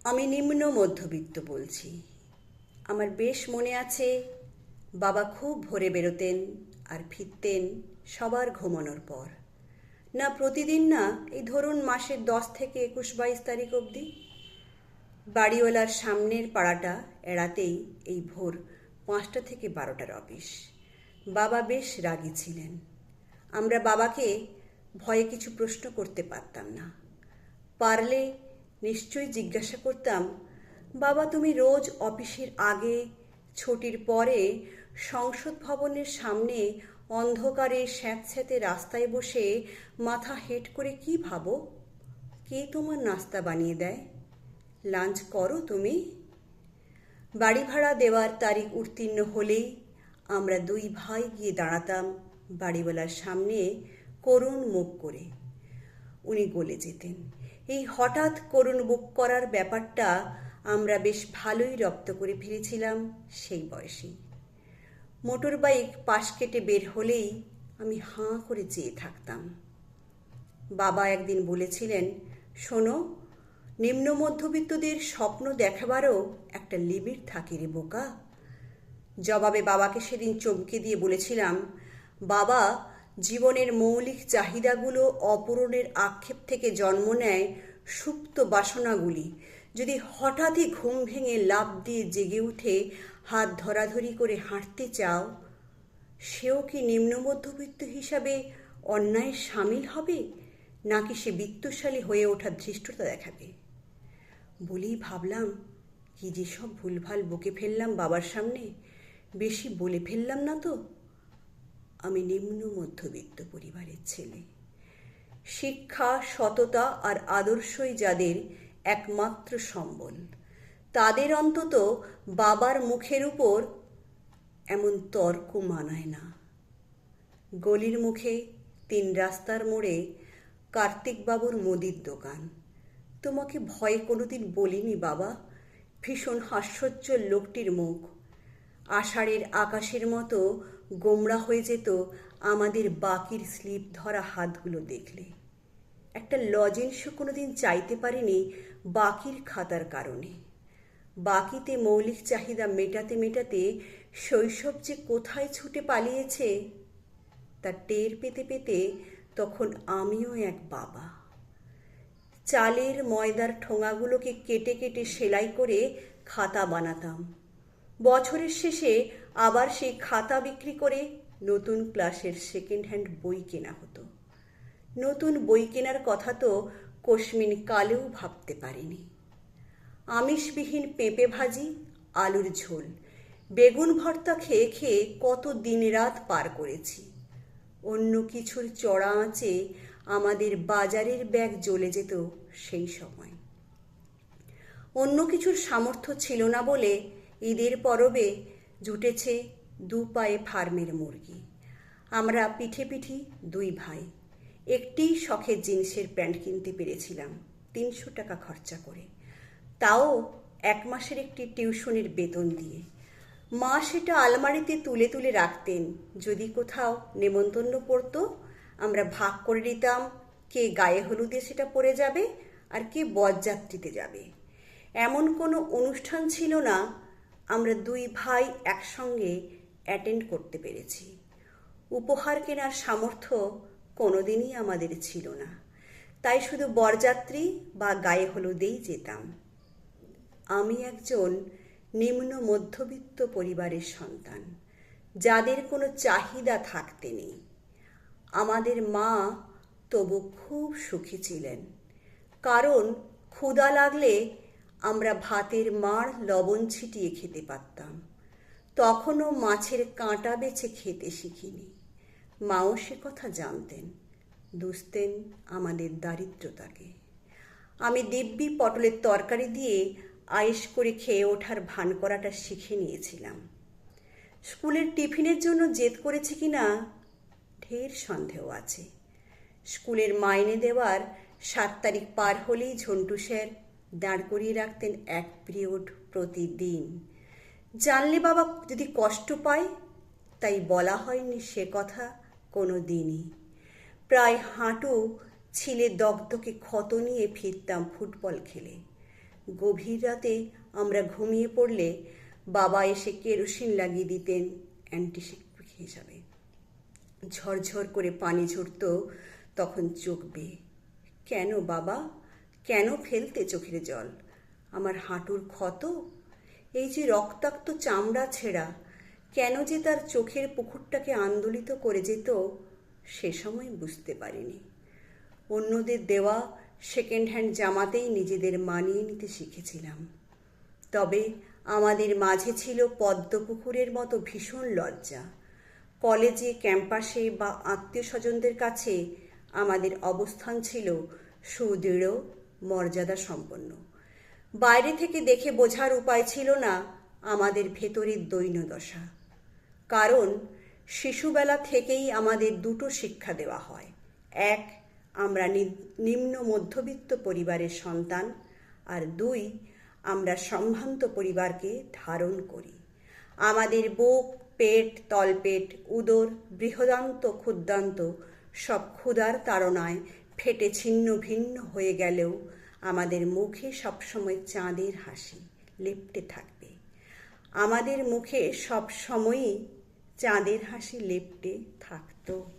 আমি নিম্ন মধ্যবিত্ত বলছি। আমার বেশ মনে আছে, বাবা খুব ভোরে বেরোতেন আর ফিরতেন সবার ঘুমানোর পর। না প্রতিদিন, না এই ধরুন মাসের 10 থেকে 21-22 তারিখ অবধি। বাড়িওয়ালার সামনের পাড়াটা এড়াতেই এই ভোর 5টা থেকে 12টার অফিস। বাবা বেশ রাগী ছিলেন। আমরা বাবাকে ভয়ে কিছু প্রশ্ন করতে পারতাম না। পারলে নিশ্চয়ই জিজ্ঞাসা করতাম, বাবা তুমি রোজ অফিসের আগে, ছুটির পরে সংসদ ভবনের সামনে অন্ধকারে স্যাঁতস্যাঁতে রাস্তায় বসে মাথা হেঁট করে কি ভাবো? কে তোমার নাস্তা বানিয়ে দেয়? লাঞ্চ করো তুমি? বাড়ি ভাড়া দেওয়ার তারিখ উত্তীর্ণ হলেই আমরা দুই ভাই গিয়ে দাঁড়াতাম বাড়িওয়ালার সামনে করুণ মুখ করে। উনি গলে যেতেন। এই হঠাৎ করুণ মুখ করার ব্যাপারটা আমরা বেশ ভালোই রপ্ত করে ফেলেছিলাম সেই বয়সেই। মোটর বাইক পাশ কেটে বের হলেই আমি হাঁ করে চেয়ে থাকতাম। বাবা একদিন বলেছিলেন, শোনো, নিম্ন মধ্যবিত্তদের স্বপ্ন দেখাবারও একটা লিমিট থাকে রে বোকা। জবাবে বাবাকে সেদিন চমকে দিয়ে বলেছিলাম, বাবা, জীবনের মৌলিক চাহিদাগুলো অপূরণের আক্ষেপ থেকে জন্ম নেয় সুপ্ত বাসনাগুলি যদি হঠাৎই ঘুম ভেঙে লাফ দিয়ে জেগে উঠে হাত ধরাধরি করে হাঁটতে চাও, সেও কি নিম্ন মধ্যবিত্ত হিসাবে অন্যায় সামিল হবে, নাকি সে বিত্তশালী হয়ে ওঠার ধৃষ্টতা দেখাবে? বলেই ভাবলাম, কি যে সব ভুলভাল বকে ফেললাম বাবার সামনে। বেশি বলে ফেললাম না তো? আমি নিম্ন মধ্যবিত্ত পরিবারের ছেলে। শিক্ষা, সততা আর আদর্শই যাদের একমাত্র সম্বল, তাদের অন্তত বাবার মুখের উপর এমন তর্ক মানায় না। গলির মুখে 3 রাস্তার মোড়ে কার্তিকবাবুর মুদির দোকান। তোমাকে ভয়ে কোনোদিন বলিনি বাবা। ভীষণ হাস্যোজ্জ্বল লোকটির মুখ। আষাঢ়ের আকাশের মতো গোমড়া হয়ে যেত আমাদের বাকির স্লিপ ধরা হাতগুলো দেখলে। একটা লজেন্সও কোনোদিন চাইতে পারিনি বাকির খাতার কারণে। বাকিতে মৌলিক চাহিদা মেটাতে মেটাতে শৈশব যে কোথায় ছুটে পালিয়েছে তা টের পেতে পেতে তখন আমিও এক বাবা। চালের ময়দার ঠোঙাগুলোকে কেটে কেটে সেলাই করে খাতা বানাতাম। বছরের শেষে আবার সেই খাতা বিক্রি করে নতুন ক্লাসের সেকেন্ড হ্যান্ড বই কেনা হতো। নতুন বই কেনার কথা তো কোশমিন কালেও ভাবতে পারিনি। আমিষবিহীন পেঁপে ভাজি, আলুর ঝোল, বেগুন ভর্তা খেয়ে খেয়ে কত দিন রাত পার করেছি। অন্য কিছুর চড়া আঁচে আমাদের বাজারের ব্যাগ জ্বলে যেত সেই সময়। অন্য কিছুর সামর্থ্য ছিল না বলে ঈদের পরবে জুটেছে 2 পায়ে ফার্মের মুরগি। আমরা পিঠে পিঠি 2 ভাই একটি শখের জিনিসের প্যান্ট কিনতে পেরেছিলাম 300 টাকা খরচা করে, তাও 1 মাসের একটি টিউশনির বেতন দিয়ে। মা সেটা আলমারিতে তুলে তুলে রাখতেন। যদি কোথাও নেমন্তন্ন পড়তো, আমরা ভাগ করে নিতাম কে গায়ে হলুদে সেটা পরে যাবে আর কে বরযাত্রীতে যাবে। এমন কোনো অনুষ্ঠান ছিল না আমরা 2 ভাই একসঙ্গে অ্যাটেন্ড করতে পেরেছি। উপহার কেনার সামর্থ্য কোনোদিনই আমাদের ছিল না, তাই শুধু বরযাত্রী বা গায়ে হলুদেই যেতাম। আমি একজন নিম্ন মধ্যবিত্ত পরিবারের সন্তান, যাদের কোনো চাহিদা থাকতে নেই। আমাদের মা তবু খুব সুখী ছিলেন, কারণ ক্ষুধা লাগলে আমরা ভাতের মাড় লবণ ছিটিয়ে খেতে পারতাম। তখনও মাছের কাঁটা বেছে খেতে শিখিনি। মাও সে কথা জানতেন, দুষতেন আমাদের দারিদ্রতাকে। আমি দিব্যি পটলের তরকারি দিয়ে আয়েশ করে খেয়ে ওঠার ভান করাটা শিখে নিয়েছিলাম। স্কুলের টিফিনের জন্য জেদ করেছি কিনা ঢের সন্দেহ আছে। স্কুলের মাইনে দেওয়ার 7 তারিখ পার হলেই ঝন্টু স্যার দাঁড় করিয়ে রাখতেন 1 পিরিয়ড প্রতিদিন। জানলে বাবা যদি কষ্ট পায়, তাই বলা হয়নি সে কথা কোনো দিনই। প্রায় হাঁটু ছিলে দগদগে ক্ষত নিয়ে ফিরতাম ফুটবল খেলে। গভীর রাতে আমরা ঘুমিয়ে পড়লে বাবা এসে কেরোসিন লাগিয়ে দিতেন অ্যান্টিসেপ্টিক হিসাবে। ঝরঝর করে পানি ঝরত তখন চোখ বেয়ে। কেন বাবা, কেন ফেলতে চোখের জল? আমার হাঁটুর ক্ষত, এই যে রক্তাক্ত চামড়া ছেঁড়া, কেন যে তার চোখের পুকুরটাকে আন্দোলিত করে যেত, সে সময় বুঝতে পারিনি। অন্যদের দেওয়া সেকেন্ড হ্যান্ড জামাতেই নিজেদের মানিয়ে নিতে শিখেছিলাম। তবে আমাদের মাঝে ছিল পদ্মপুকুরের মতো ভীষণ লজ্জা। কলেজে, ক্যাম্পাসে বা আত্মীয় স্বজনদের কাছে আমাদের অবস্থান ছিল সুদৃঢ়, মর্যাদা সম্পন্ন। বাইরে থেকে দেখে বোঝার উপায় ছিল না আমাদের ভেতরের দৈন্যদশা। কারণ শিশুবেলা থেকেই আমাদের দুটো শিক্ষা দেওয়া হয়। এক, আমরা নিম্ন মধ্যবিত্ত পরিবারের সন্তান, আর দুই, আমরা সম্ভ্রান্ত পরিবারকে ধারণ করি। আমাদের বুক, পেট, তলপেট, উদর, বৃহদান্ত ক্ষুদ্রান্ত সব ক্ষুধার তাড়নায় ফেটে ছিন্ন ভিন্ন হয়ে গেলেও আমাদের মুখে সবসময় চাঁদের হাসি লেপ্টে থাকবে। আমাদের মুখে সবসময়ই চাঁদের হাসি লেপ্টে থাকতো।